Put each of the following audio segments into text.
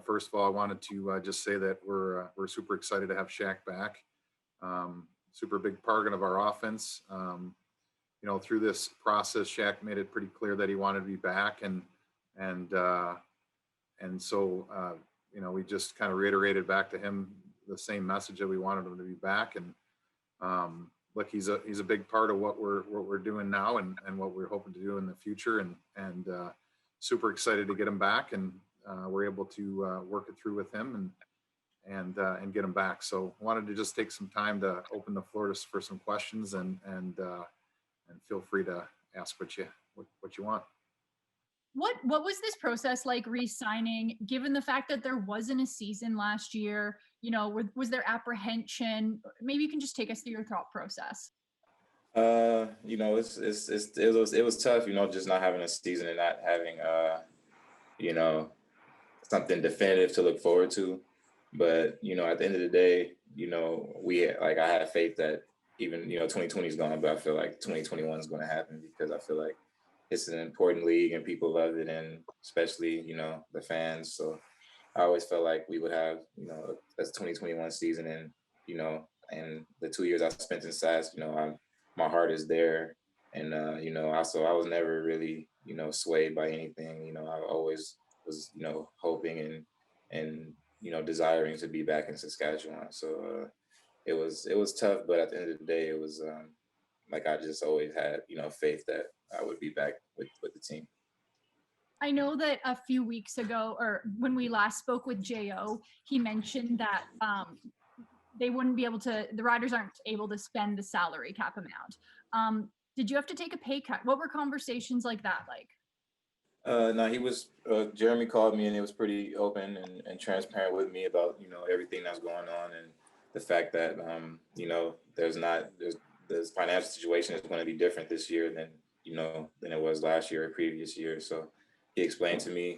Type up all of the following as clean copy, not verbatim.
first of all, I wanted to just say that we're super excited to have Shaq back. Super big part of our offense. Through this process, Shaq made it pretty clear that he wanted to be back, and so we just kind of reiterated back to him the same message that we wanted him to be back. And look, he's a big part of what we're doing now and what we're hoping to do in the future, and super excited to get him back, and we're able to work it through with him and get him back. So wanted to just take some time to open the floor for some questions, and feel free to ask what you want. What was this process like re-signing, given the fact that there wasn't a season last year? Was there apprehension? Maybe you can just take us through your thought process. It was tough, just not having a season and not having something definitive to look forward to. But at the end of the day, I had faith that even 2020 is gone, but I feel like 2021 is going to happen, because I feel like it's an important league and people love it, and especially the fans. So I always felt like we would have a 2021 season, and and the 2 years I spent in Sask, my heart is there, and also I was never really swayed by anything. I always was hoping and desiring to be back in Saskatchewan. So it was tough, but at the end of the day, it was I just always had faith that I would be back with the team. I know that a few weeks ago, or when we last spoke with Jo, he mentioned that they wouldn't be able to, the Riders aren't able to spend the salary cap amount. Did you have to take a pay cut? What were conversations like that like? No, he was, Jeremy called me, and it was pretty open and transparent with me about, everything that's going on, and the fact that, this financial situation is going to be different this year than it was last year or previous year. So he explained to me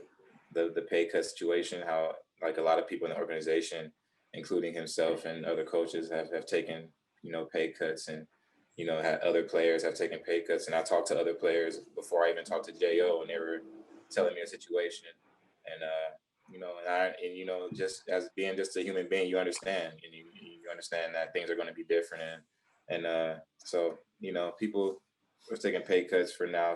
the pay cut situation, how like a lot of people in the organization, including himself and other coaches, have taken, pay cuts, and, had other players have taken pay cuts. And I talked to other players before I even talked to Jo, and they were telling me a situation. And, just as being just a human being, you understand, and you understand that things are going to be different. So, people are taking pay cuts for now,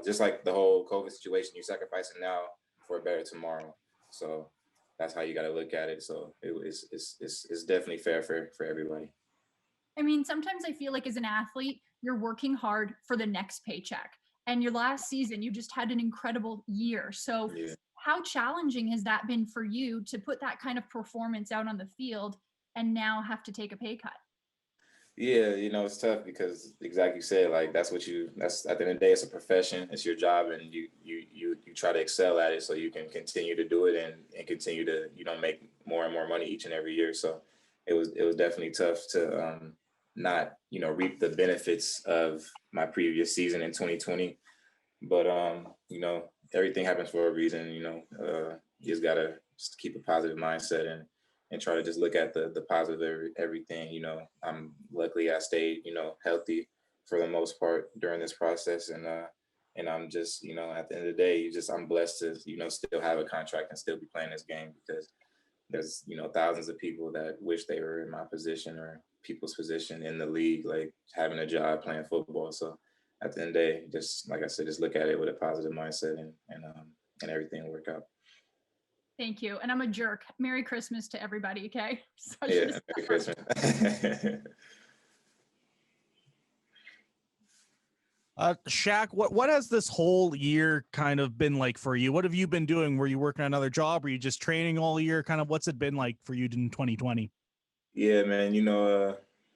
just like the whole COVID situation, you're sacrificing now for a better tomorrow. So that's how you got to look at it. So it's definitely fair for everybody. I mean, sometimes I feel like as an athlete, you're working hard for the next paycheck. And your last season, you just had an incredible year. So Yeah. How challenging has that been for you to put that kind of performance out on the field and now have to take a pay cut? Yeah, it's tough because exactly you said, like that's at the end of the day, it's a profession, it's your job, and you try to excel at it so you can continue to do it and continue to, make more and more money each and every year. So it was definitely tough to not, reap the benefits of my previous season in 2020. But everything happens for a reason, you just gotta just keep a positive mindset and try to just look at the positive everything. Luckily I stayed, healthy for the most part during this process. And I'm just, at the end of the day, I'm blessed to, still have a contract and still be playing this game, because there's, thousands of people that wish they were in my position or people's position in the league, like having a job playing football. So at the end of the day, just like I said, just look at it with a positive mindset, and everything will work out. Thank you. And I'm a jerk. Merry Christmas to everybody, okay? Yeah, Merry Christmas. Shaq, what has this whole year kind of been like for you? What have you been doing? Were you working another job? Were you just training all year? Kind of what's it been like for you in 2020? Yeah, man,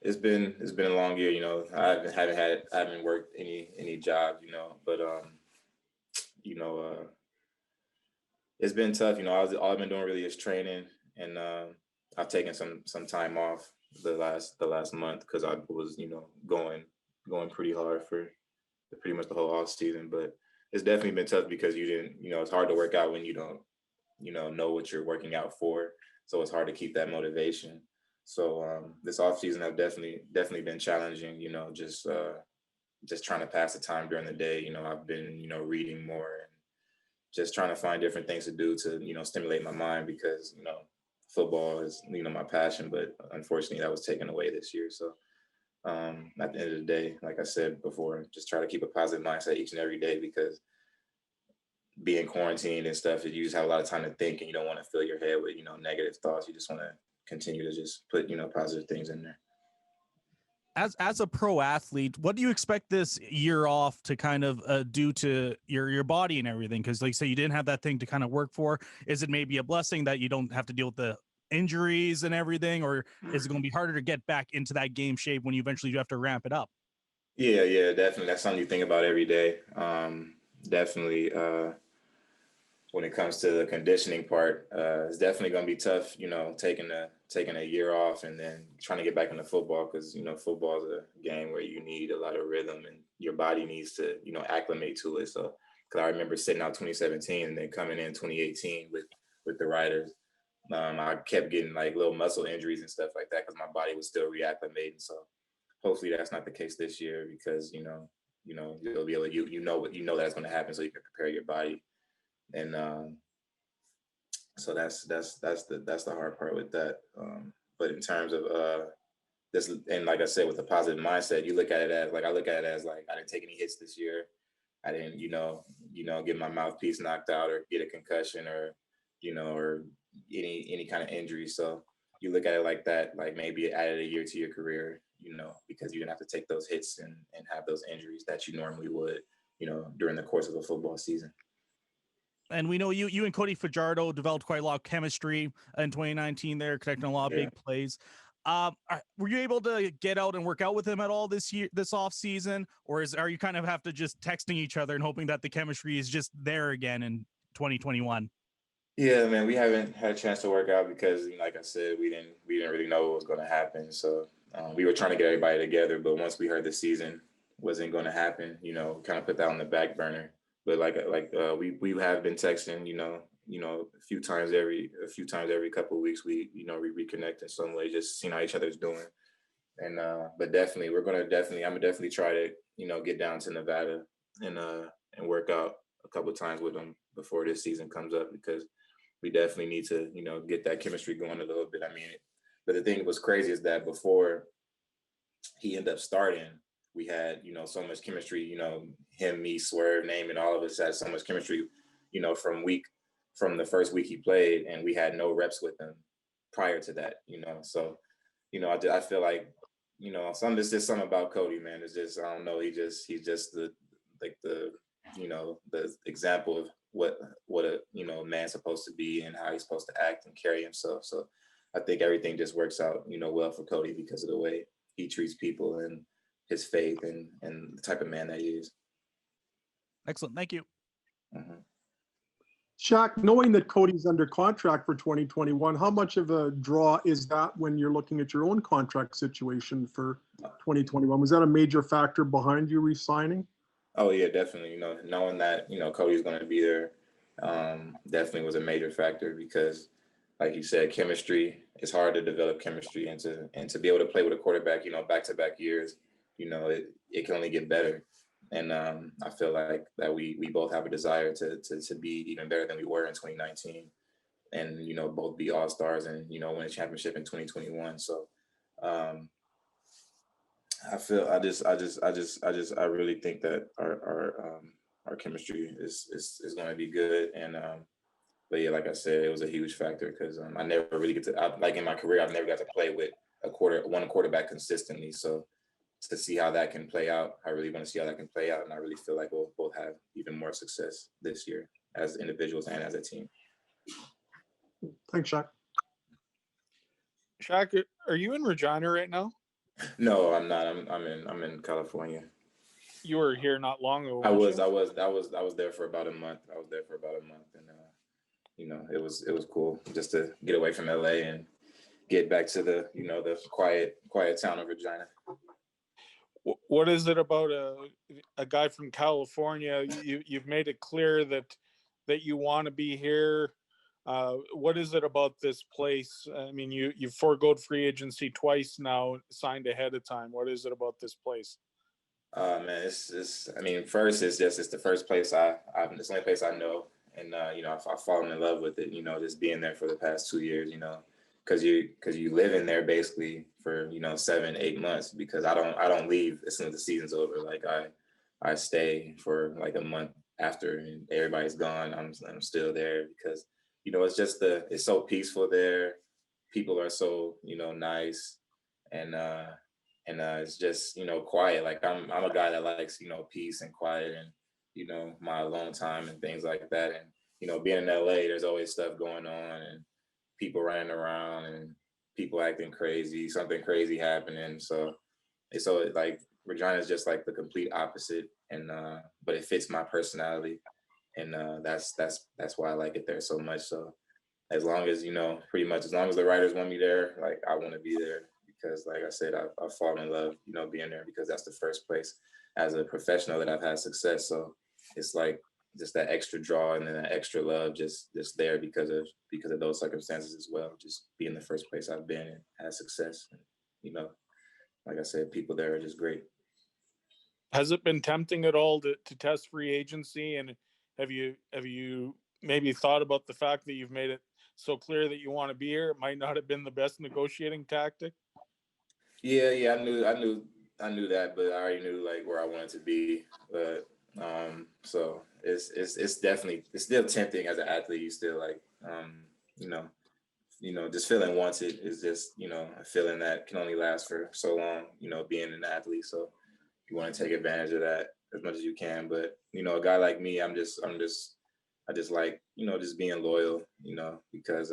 it's been a long year. I haven't worked any job, but it's been tough. All I've been doing really is training, and I've taken some time off the last month because I was going pretty hard for pretty much the whole off season. But it's definitely been tough because you didn't, it's hard to work out when you don't, know what you're working out for. So it's hard to keep that motivation. So this off season have definitely been challenging. Just trying to pass the time during the day. I've been reading more and just trying to find different things to do to, stimulate my mind because, football is, my passion, but unfortunately that was taken away this year. So at the end of the day, like I said before, just try to keep a positive mindset each and every day because being quarantined and stuff, you just have a lot of time to think and you don't want to fill your head with, negative thoughts. You just want to continue to just put, positive things in there. As a pro athlete, what do you expect this year off to kind of do to your body and everything? Because like you say, you didn't have that thing to kind of work for. Is it maybe a blessing that you don't have to deal with the injuries and everything, or is it going to be harder to get back into that game shape when you eventually do have to ramp it up? Yeah, definitely. That's something you think about every day. Definitely. When it comes to the conditioning part, it's definitely going to be tough, taking a year off and then trying to get back into football because, football is a game where you need a lot of rhythm and your body needs to, acclimate to it. So, because I remember sitting out 2017 and then coming in 2018 with the Riders, I kept getting like little muscle injuries and stuff like that because my body was still reacclimating. So hopefully that's not the case this year because, you'll be able to, that's going to happen so you can prepare your body. And so that's the hard part with that. But in terms of this, and like I said, with a positive mindset, you look at it as like I look at it as like I didn't take any hits this year. I didn't, get my mouthpiece knocked out or get a concussion or, or any kind of injury. So you look at it like that, like maybe it added a year to your career, because you didn't have to take those hits and have those injuries that you normally would, during the course of a football season. And we know you and Cody Fajardo developed quite a lot of chemistry in 2019 there, connecting a lot of big plays. Were you able to get out and work out with him at all this off season, or are you kind of have to just texting each other and hoping that the chemistry is just there again in 2021? Yeah, man, we haven't had a chance to work out because, like I said, we didn't really know what was going to happen. So we were trying to get everybody together, but once we heard the season wasn't going to happen, kind of put that on the back burner. But we have been texting, a few times every couple of weeks. We reconnect in some way, just seeing how each other's doing. And but definitely, I'm gonna definitely try to get down to Nevada and work out a couple of times with them before this season comes up because we definitely need to get that chemistry going a little bit. I mean, but the thing that was crazy is that before he ended up starting, we had, so much chemistry, him, me, Swerve, Name, and all of us had so much chemistry, from the first week he played, and we had no reps with him prior to that, So, I feel like, it's just something about Cody, man. It's just, I don't know. He's just the example of what a man's supposed to be and how he's supposed to act and carry himself. So I think everything just works out, well for Cody because of the way he treats people and his faith and the type of man that he is. Excellent. Thank you. Mm-hmm. Shaq, knowing that Cody's under contract for 2021, how much of a draw is that when you're looking at your own contract situation for 2021? Was that a major factor behind you re-signing? Oh yeah, definitely. Knowing that, Cody's going to be there definitely was a major factor because like you said, chemistry, it's hard to develop chemistry and to be able to play with a quarterback, back-to-back years, it can only get better. And I feel like that we both have a desire to be even better than we were in 2019 and, both be all-stars and, win a championship in 2021. So I really think that our chemistry is going to be good. And, but yeah, like I said, it was a huge factor because I never really in my career, I've never got to play with one quarterback consistently. So to see how that can play out, I really want to see how that can play out. And I really feel like we'll both have even more success this year as individuals and as a team. Thanks, Shaq. Shaq, are you in Regina right now? No, I'm not. I'm in California. You were here not long ago. I was there for about a month. And it was cool just to get away from LA and get back to the the quiet town of Regina. What is it about a guy from California? You've made it clear that you want to be here. What is it about this place? I mean, you've foregoed free agency twice now, signed ahead of time. What is it about this place? Man, it's first it's the first place it's the only place I know, and I've fallen in love with it. Just being there for the past 2 years. Because you live in there basically for 7-8 months, because I don't leave as soon as the season's over. Like I stay for like a month after and everybody's gone. I'm still there because it's so peaceful there. People are so nice, and it's just quiet. Like I'm a guy that likes peace and quiet and my alone time and things like that. And being in LA, there's always stuff going on and people running around and people acting crazy, something crazy happening. So like Regina is just like the complete opposite, and but it fits my personality, and that's why I like it there so much. So as long as pretty much as long as the writers want me there, like I want to be there, because like I said, I've fallen in love being there, because that's the first place as a professional that I've had success. So it's like just that extra draw and then that extra love just there because of those circumstances as well. Just being the first place I've been and had success. And, like I said, people there are just great. Has it been tempting at all to test free agency? And have you maybe thought about the fact that you've made it so clear that you want to be here? It might not have been the best negotiating tactic. Yeah, I knew that, but I already knew like where I wanted to be. But so it's definitely, it's still tempting as an athlete. You still like just feeling wanted is just a feeling that can only last for so long. Being an athlete, so you want to take advantage of that as much as you can. But a guy like me, I just like just being loyal. Because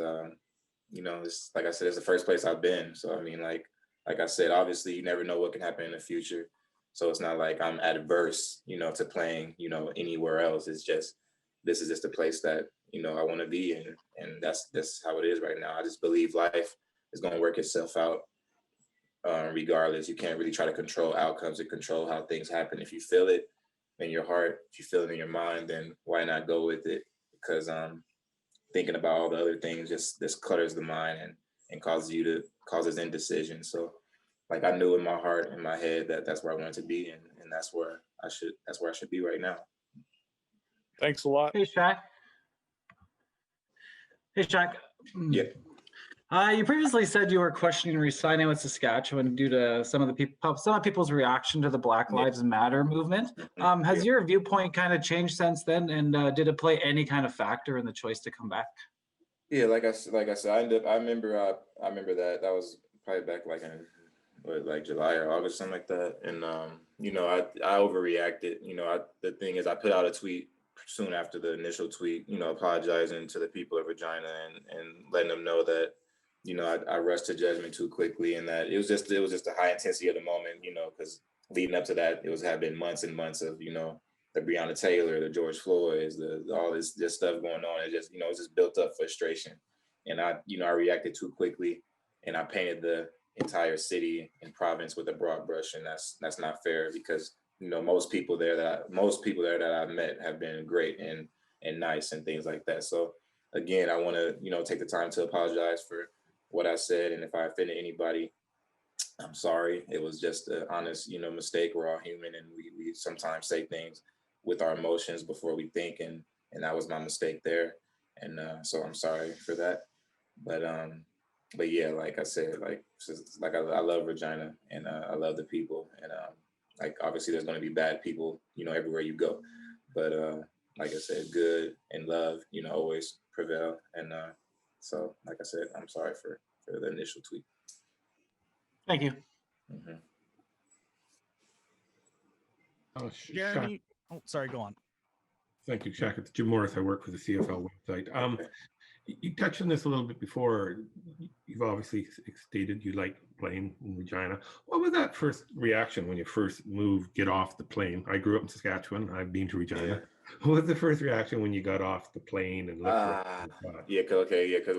it's like I said, it's the first place I've been. So I mean, like I said, obviously you never know what can happen in the future. So it's not like I'm adverse, to playing, anywhere else. It's just, this is just a place that, I want to be in. And that's how it is right now. I just believe life is going to work itself out. Regardless, you can't really try to control outcomes and control how things happen. If you feel it in your heart, if you feel it in your mind, then why not go with it? Because thinking about all the other things just clutters the mind and causes indecision. So like I knew in my heart, in my head, that that's where I wanted to be, and that's where I should be right now. Thanks a lot. Hey, Shaq. Yeah. You previously said you were questioning re-signing with Saskatchewan due to some of people's reaction to the Black Lives Matter movement. Has your viewpoint kind of changed since then, and did it play any kind of factor in the choice to come back? Yeah, like I said, I remember that was probably back like in like July or August, something like that. And I overreacted. The thing is, I put out a tweet soon after the initial tweet, apologizing to the people of Regina and letting them know that I rushed to judgment too quickly, and that it was just a high intensity of the moment, because leading up to that, had been months and months of the Breonna Taylor, the George Floyd's, all this stuff going on. It just it's just built up frustration, and I reacted too quickly, and I painted the entire city and province with a broad brush, and that's not fair, because most people there that I've met have been great and nice and things like that. So again, I want to take the time to apologize for what I said, and if I offended anybody, I'm sorry. It was just an honest mistake. We're all human, and we sometimes say things with our emotions before we think, and that was my mistake there, and so I'm sorry for that. But yeah, like I said, I love Regina, and I love the people, and like obviously there's going to be bad people everywhere you go, but like I said, good and love always prevail. And so like I said, I'm sorry for the initial tweet. Thank you. Mm-hmm. Jeremy, oh, sorry, go on. Thank you, Shaq. It's Jim Morris. I work for the CFL website. You touched on this a little bit before. You've obviously stated you like playing in Regina. What was that first reaction when you first moved, get off the plane? I grew up in Saskatchewan. I've been to Regina. Yeah. What was the first reaction when you got off the plane and looked because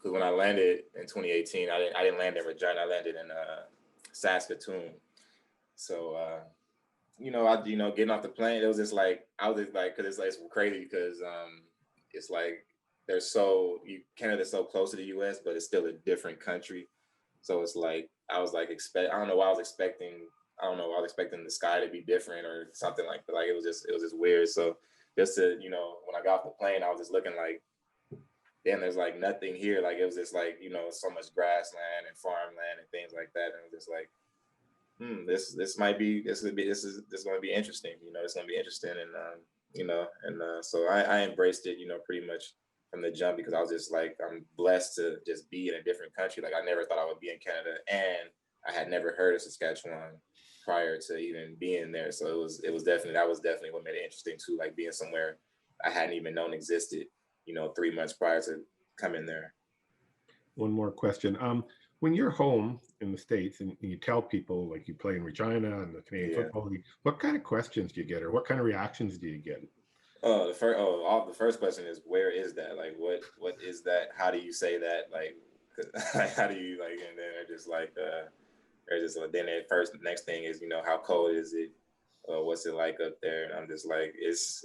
when I landed in 2018, I didn't land in Regina. I landed in Saskatoon. So getting off the plane, it was just like because it's crazy because it's like Canada's so close to the U.S., but it's still a different country. So it's like I was expecting the sky to be different or something like that. Like it was just weird. So just to, when I got off the plane, I was just looking like, damn, there's like nothing here. Like it was just like, so much grassland and farmland and things like that. And it was just like, this might be, this is going to be interesting. It's going to be interesting. And, so I embraced it, pretty much from the jump, because I was just like, I'm blessed to just be in a different country. Like I never thought I would be in Canada, and I had never heard of Saskatchewan prior to even being there. So that was definitely what made it interesting too, like being somewhere I hadn't even known existed, 3 months prior to coming there. One more question. When you're home in the States and you tell people like you play in Regina and the Canadian Football League, what kind of questions do you get, or what kind of reactions do you get? The first question is, where is that? Like, what is that? How do you say that? Like, how do you like? And then they're just like, then the next thing is, how cold is it? What's it like up there? And I'm just like, it's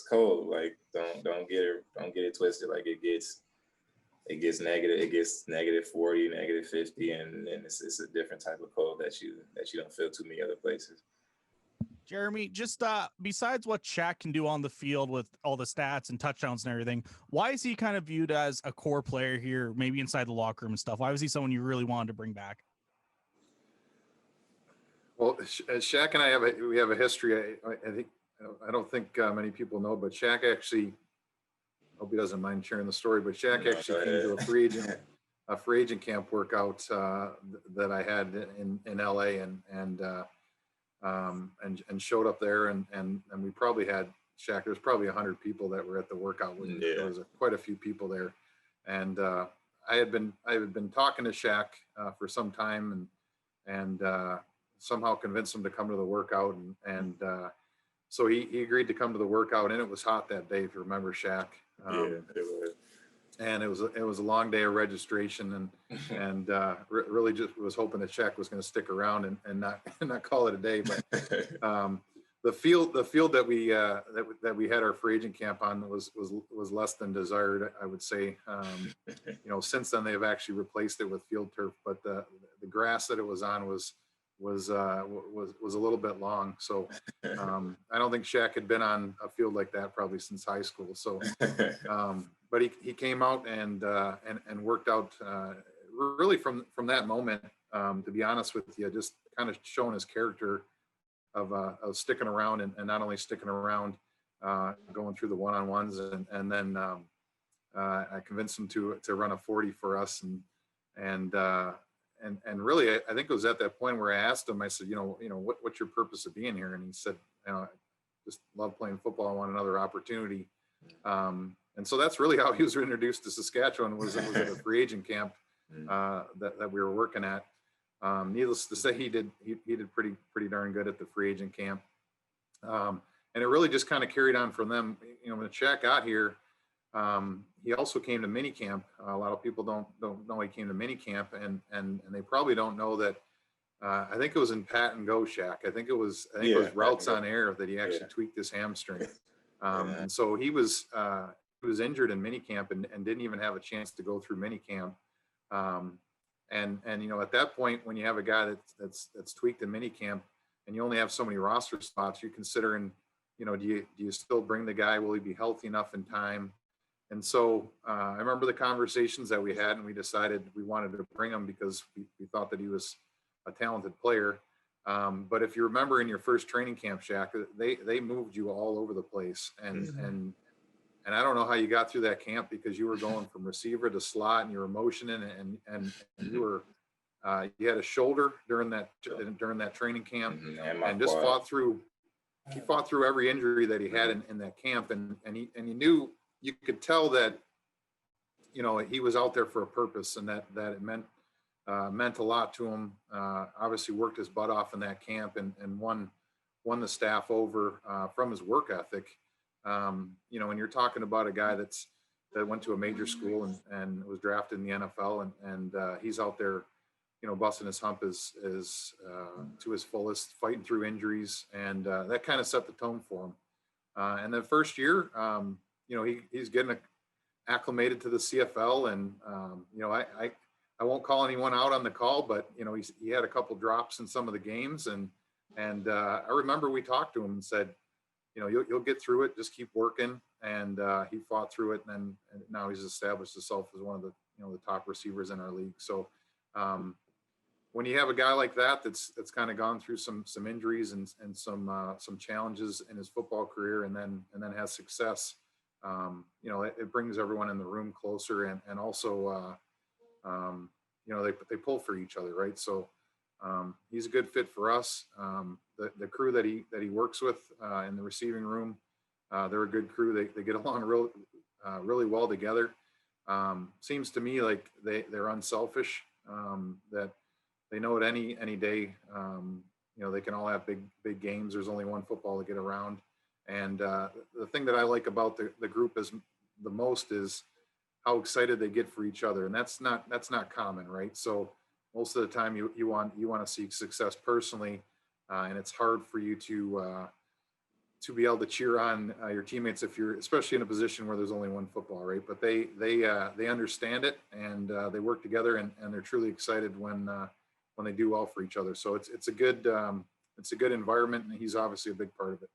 cold. Like, don't get it twisted. Like it gets negative. It gets -40, -50, and it's a different type of cold that you don't feel too many other places. Jeremy, just besides what Shaq can do on the field with all the stats and touchdowns and everything, why is he kind of viewed as a core player here, maybe inside the locker room and stuff? Why was he someone you really wanted to bring back? Well, Shaq and I have a history. I don't think many people know, but Shaq actually, hope he doesn't mind sharing the story, but Shaq actually came to a free agent camp workout that I had in LA and showed up there, and we probably had Shaq. There's probably 100 people that were at the workout. There was quite a few people there, and I had been talking to Shaq for some time, and somehow convinced him to come to the workout, and so he agreed to come to the workout. And it was hot that day, if you remember, Shaq. It was. And it was a long day of registration, and really just was hoping that Shaq was going to stick around and not call it a day. But the field that we had our free agent camp on was less than desired, I would say. Since then they've actually replaced it with field turf, but the grass that it was on was a little bit long. So I don't think Shaq had been on a field like that probably since high school. So. But he came out and worked out really from that moment, to be honest with you, just kind of showing his character of sticking around and not only sticking around, going through the one-on-ones, and then I convinced him to run a 40 for us, and really I think it was at that point where I asked him, I said, what's your purpose of being here? And he said, I just love playing football. I want another opportunity. And so that's really how he was introduced to Saskatchewan, was at a free agent camp that we were working at. Needless to say, he did pretty darn good at the free agent camp. And it really just kind of carried on from them. When Shaq got here, he also came to mini camp. A lot of people don't know he came to mini camp, and they probably don't know that. I think it was in Pat and Go Shaq. I think it was routes on air that he actually tweaked his hamstring. And so he was injured in minicamp and didn't even have a chance to go through minicamp. And at that point, when you have a guy that's tweaked in minicamp and you only have so many roster spots, you're considering, do you still bring the guy? Will he be healthy enough in time? And so I remember the conversations that we had, and we decided we wanted to bring him because we thought that he was a talented player. But if you remember in your first training camp, Shaq, they moved you all over the place, and I don't know how you got through that camp, because you were going from receiver to slot, and you were motioning, and you were you had a shoulder during that training camp, and just fought through every injury that he had in that camp, and you knew, you could tell that he was out there for a purpose, and that it meant a lot to him. Obviously worked his butt off in that camp and won the staff over from his work ethic. When you're talking about a guy that went to a major school and was drafted in the NFL, and he's out there, busting his hump is to his fullest, fighting through injuries, and that kind of set the tone for him. And the first year, he's getting acclimated to the CFL, and I won't call anyone out on the call, but he had a couple drops in some of the games, and I remember we talked to him and said, you'll get through it. Just keep working. And he fought through it, and now he's established himself as one of the the top receivers in our league. So when you have a guy like that that's kind of gone through some injuries and some challenges in his football career, and then has success, it brings everyone in the room closer, and also they pull for each other, right? So he's a good fit for us. The crew that he works with in the receiving room, they're a good crew. They get along really well together. Seems to me like they're unselfish. That they know at any day, they can all have big games. There's only one football to get around. And the thing that I like about the group is the most is how excited they get for each other, and that's not common, right? So most of the time you want to seek success personally, and it's hard for you to be able to cheer on your teammates if you're, especially in a position where there's only one football, right? But they understand it, and they work together, and they're truly excited when they do well for each other. So it's a good environment, and he's obviously a big part of it.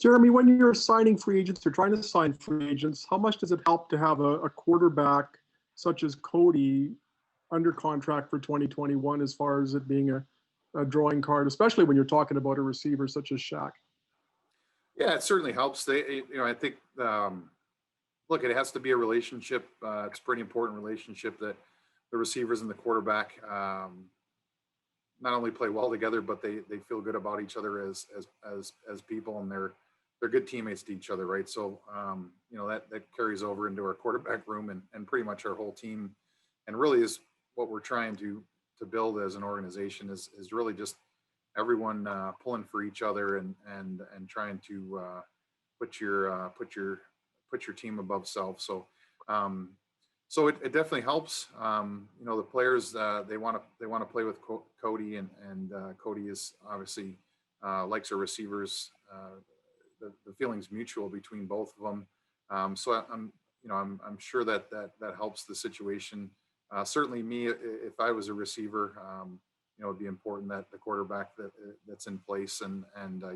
Jeremy, when you're signing free agents or trying to sign free agents, how much does it help to have a quarterback such as Cody under contract for 2021, as far as it being a drawing card, especially when you're talking about a receiver such as Shaq? Yeah, it certainly helps. I think, look, it has to be a relationship. It's a pretty important relationship that the receivers and the quarterback not only play well together, but they feel good about each other as people, and they're good teammates to each other, right? So that carries over into our quarterback room and pretty much our whole team, and really is what we're trying to build as an organization is really just everyone pulling for each other and trying to put your team above self. So so it definitely helps. The players they want to play with Cody, and Cody is obviously likes our receivers. The feeling's mutual between both of them. So I'm sure that helps the situation. Certainly me, if I was a receiver, it'd be important that the quarterback that's in place and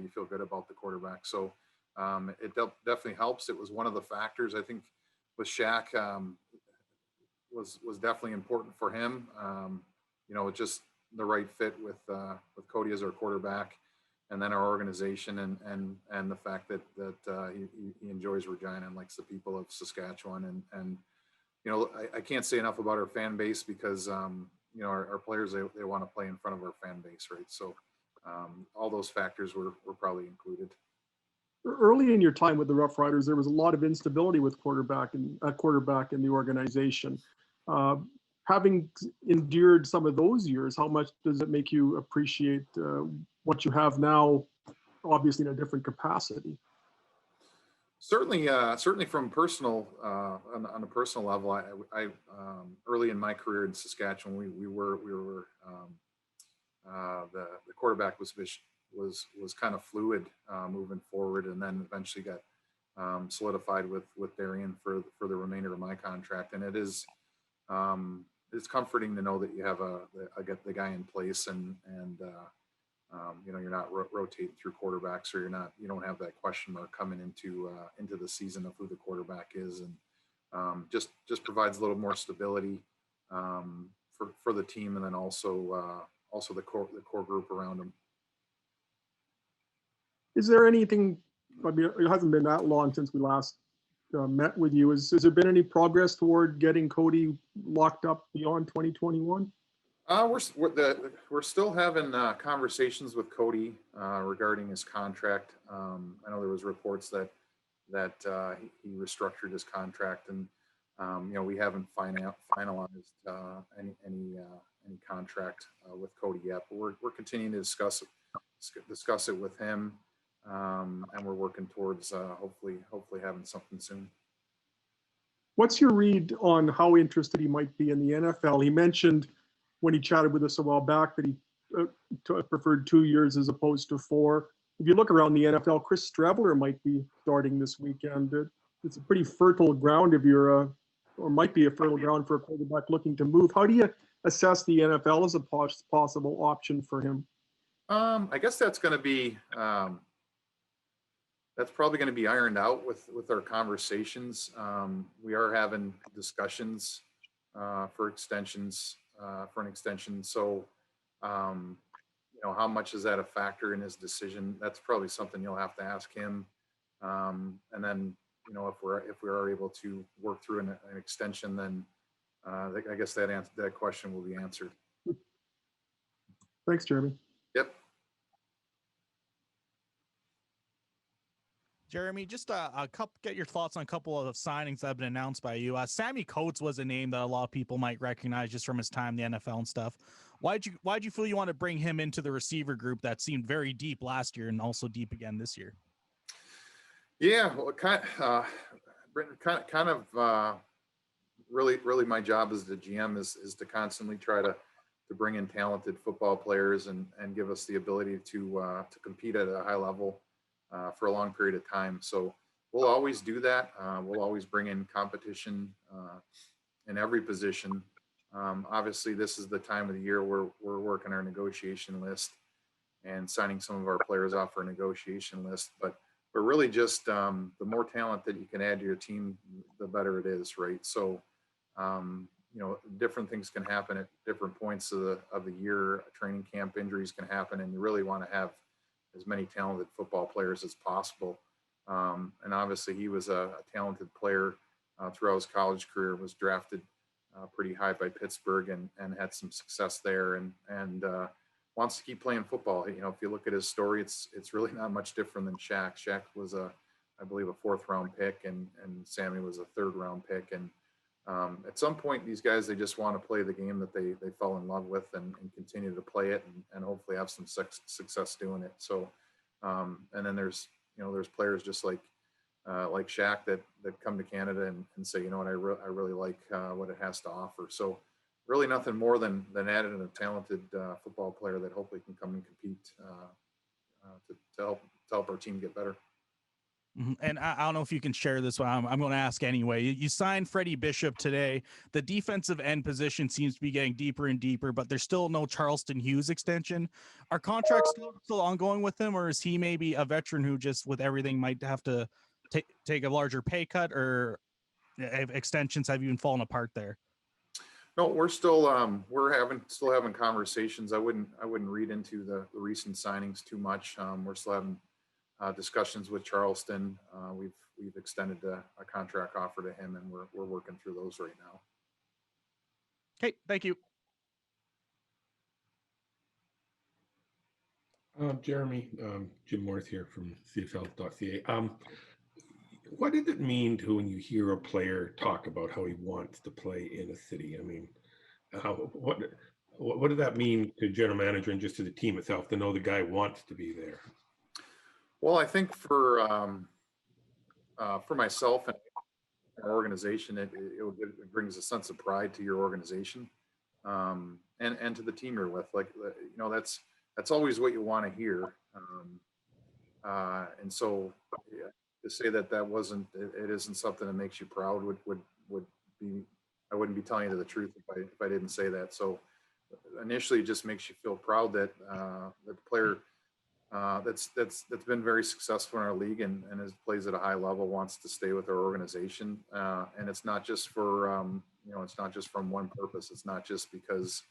you feel good about the quarterback. So it definitely helps. It was one of the factors, I think, with Shaq. Was definitely important for him. Just the right fit with Cody as our quarterback, and then our organization, and the fact that he enjoys Regina and likes the people of Saskatchewan, and I can't say enough about our fan base, because our players, they want to play in front of our fan base, right? So all those factors were probably included. Early in your time with the Roughriders, there was a lot of instability with quarterback in the organization. Having endured some of those years, how much does it make you appreciate what you have now, obviously in a different capacity? Certainly from personal, on a personal level, I early in my career in Saskatchewan, we were the quarterback was kind of fluid moving forward, and then eventually got solidified with Darian for the remainder of my contract. And it's comforting to know that you have the guy in place, and you're not rotating through quarterbacks, or you don't have that question mark coming into the season of who the quarterback is, and just provides a little more stability for the team, and then also the core group around them. Is there anything? I mean, it hasn't been that long since we last met with you. Has there been any progress toward getting Cody locked up beyond 2021? We're still having conversations with Cody regarding his contract. I know there was reports that he restructured his contract, and we haven't finalized any contract with Cody yet. But we're continuing to discuss it with him, and we're working towards hopefully having something soon. What's your read on how interested he might be in the NFL? He mentioned when he chatted with us a while back that he preferred 2 years as opposed to 4. If you look around the NFL, Chris Streveler might be starting this weekend. It's a pretty fertile ground or might be a fertile ground for a quarterback looking to move. How do you assess the NFL as a possible option for him? I guess that's going to be That's probably going to be ironed out with our conversations. We are having discussions for extensions, for an extension. So, how much is that a factor in his decision? That's probably something you'll have to ask him. And then, if we are able to work through an extension, then I guess that question will be answered. Thanks, Jeremy. Yep. Jeremy, just a couple, get your thoughts on a couple of signings that have been announced by you. Sammy Coates was a name that a lot of people might recognize just from his time in the NFL and stuff. Why'd you feel you want to bring him into the receiver group that seemed very deep last year and also deep again this year? Yeah, well, really my job as the GM is to constantly try to bring in talented football players and give us the ability to compete at a high level for a long period of time. So we'll always do that. We'll always bring in competition in every position. Obviously, this is the time of the year where we're working our negotiation list and signing some of our players off our negotiation list. But really just the more talent that you can add to your team, the better it is, right? So, different things can happen at different points of the year. Training camp injuries can happen, and you really want to have as many talented football players as possible. And obviously, he was a talented player throughout his college career. Was drafted pretty high by Pittsburgh and had some success there, and wants to keep playing football. If you look at his story, it's really not much different than Shaq. Shaq was I believe, a 4th round pick, and Sammy was a 3rd round pick. And at some point, these guys, they just want to play the game that they fell in love with and continue to play it and hopefully have some success doing it. So, and then there's players just like Shaq that come to Canada and say, what, I really like what it has to offer. So really nothing more than adding a talented football player that hopefully can come and compete to help our team get better. And I don't know if you can share this one. I'm going to ask anyway. You signed Freddie Bishop today. The defensive end position seems to be getting deeper and deeper, but there's still no Charleston Hughes extension. Are contracts still ongoing with him, or is he maybe a veteran who just with everything might have to take a larger pay cut, or extensions have even fallen apart there? No, we're still having conversations. I wouldn't read into the recent signings too much. We're still having discussions with Charleston. We've extended a contract offer to him, and we're working through those right now. Okay, thank you. Jeremy, Jim Morris here from CFL.ca. What does it mean when you hear a player talk about how he wants to play in a city? I mean, what does that mean to general manager and just to the team itself to know the guy wants to be there? Well, I think for myself and our organization, it brings a sense of pride to your organization, and to the team you're with. Like, that's always what you want to hear. And so to say that it isn't something that makes you proud would be, I wouldn't be telling you the truth if I didn't say that. So initially it just makes you feel proud that the player that's been very successful in our league and plays at a high level wants to stay with our organization. And it's not just for, it's not just from one purpose. It's not just because,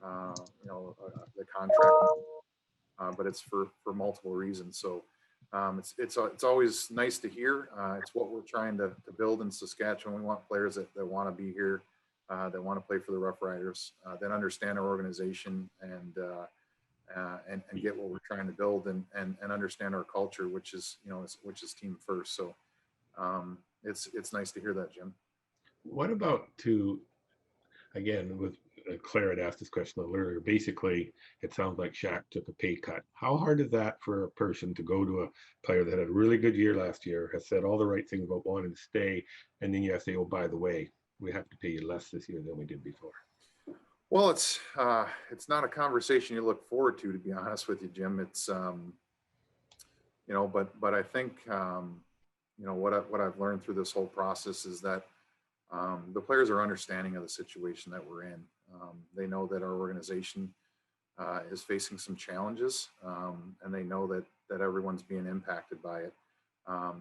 the contract, but it's for multiple reasons. So it's always nice to hear. It's what we're trying to build in Saskatchewan. We want players that want to be here, that want to play for the Roughriders, that understand our organization and get what we're trying to build and understand our culture, which is team first. So it's nice to hear that, Jim. What about again, with Claire had asked this question a little earlier. Basically, it sounds like Shaq took a pay cut. How hard is that for a person to go to a player that had a really good year last year, has said all the right things about wanting to stay, and then you have to say, oh, by the way, we have to pay you less this year than we did before? Well, it's not a conversation you look forward to be honest with you, Jim. It's but I think what I've learned through this whole process is that the players are understanding of the situation that we're in. They know that our organization is facing some challenges, and they know that everyone's being impacted by it.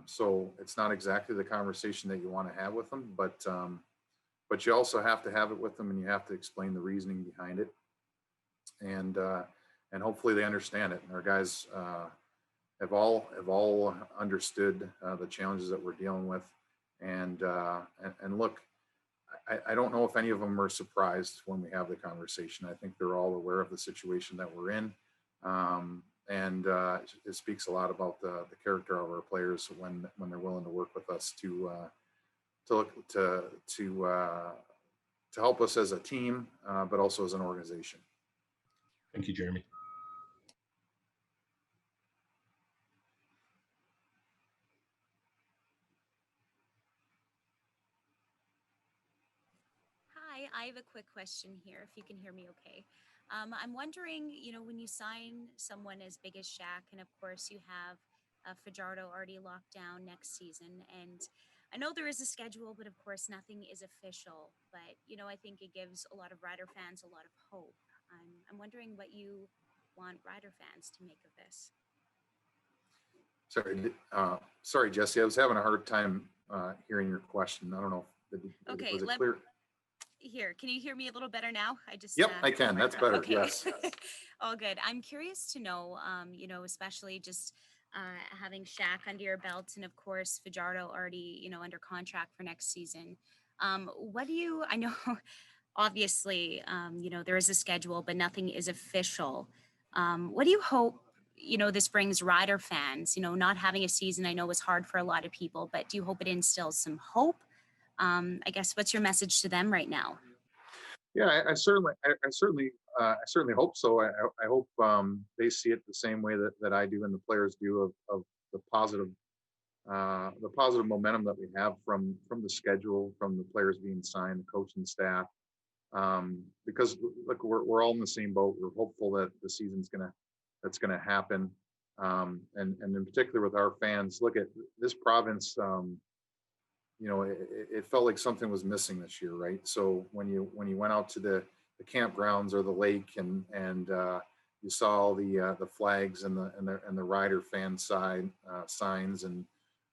So it's not exactly the conversation that you want to have with them, but you also have to have it with them, and you have to explain the reasoning behind it, and hopefully they understand it. And our guys have all understood the challenges that we're dealing with, and look, I don't know if any of them are surprised when we have the conversation. I think they're all aware of the situation that we're in, and it speaks a lot about the character of our players when they're willing to work with us to help us as a team, but also as an organization. Thank you, Jeremy. Hi, I have a quick question here, if you can hear me okay. I'm wondering, when you sign someone as big as Shaq, and of course you have Fajardo already locked down next season, and I know there is a schedule, but of course nothing is official. But, I think it gives a lot of Rider fans a lot of hope. I'm wondering what you want Rider fans to make of this. Sorry, Jesse, I was having a hard time hearing your question. I don't know. Okay, Was it clear? Here, can you hear me a little better now? I just Yep, I can. That's better. Okay. Yes. All good. I'm curious to know, especially just having Shaq under your belt, and of course Fajardo already, under contract for next season. I know obviously, there is a schedule, but nothing is official. What do you hope, this brings Rider fans, not having a season, I know was hard for a lot of people, but do you hope it instills some hope? I guess, what's your message to them right now? Yeah, I certainly hope so. I hope they see it the same way that I do and the players do of the positive momentum that we have from the schedule, from the players being signed, the coaching staff. Because look, we're all in the same boat. We're hopeful that the season's that's gonna happen. And in particular with our fans, look at this province. It felt like something was missing this year, right? So when you went out to the campgrounds or the lake and you saw all the flags and the Rider fan signs and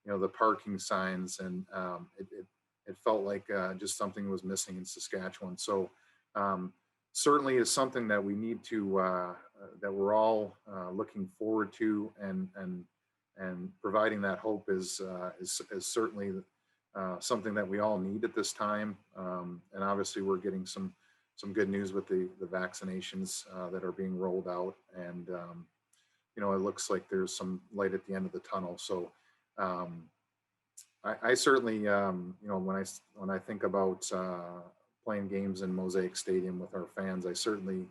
the parking signs, and it felt like just something was missing in Saskatchewan. So certainly is something that we need to that we're all looking forward to, and providing that hope is certainly something that we all need at this time. And obviously we're getting some good news with the vaccinations that are being rolled out, and it looks like there's some light at the end of the tunnel. So I certainly when I think about playing games in Mosaic Stadium with our fans, I certainly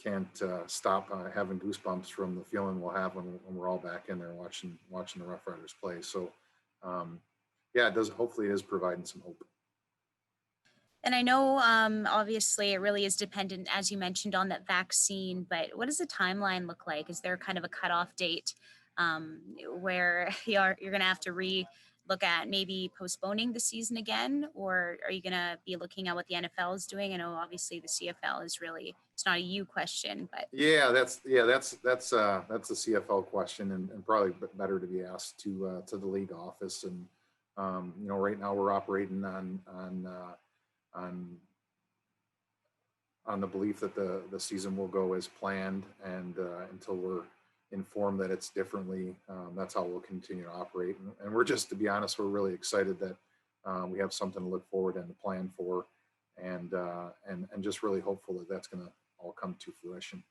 can't stop having goosebumps from the feeling we'll have when we're all back in there watching the Roughriders play. So yeah, it does. Hopefully it is providing some hope. And I know, obviously, it really is dependent, as you mentioned, on that vaccine. But what does the timeline look like? Is there kind of a cutoff date where you're going to have to look at maybe postponing the season again, or are you going to be looking at what the NFL is doing? I know, obviously, the CFL is it's not a you question, but yeah, that's a CFL question, and probably better to be asked to the league office. And right now we're operating on the belief that the season will go as planned, and until we're informed that it's differently, that's how we'll continue to operate. And we're just, to be honest, we're really excited that we have something to look forward and to plan for, and just really hopeful that that's going to all come to fruition.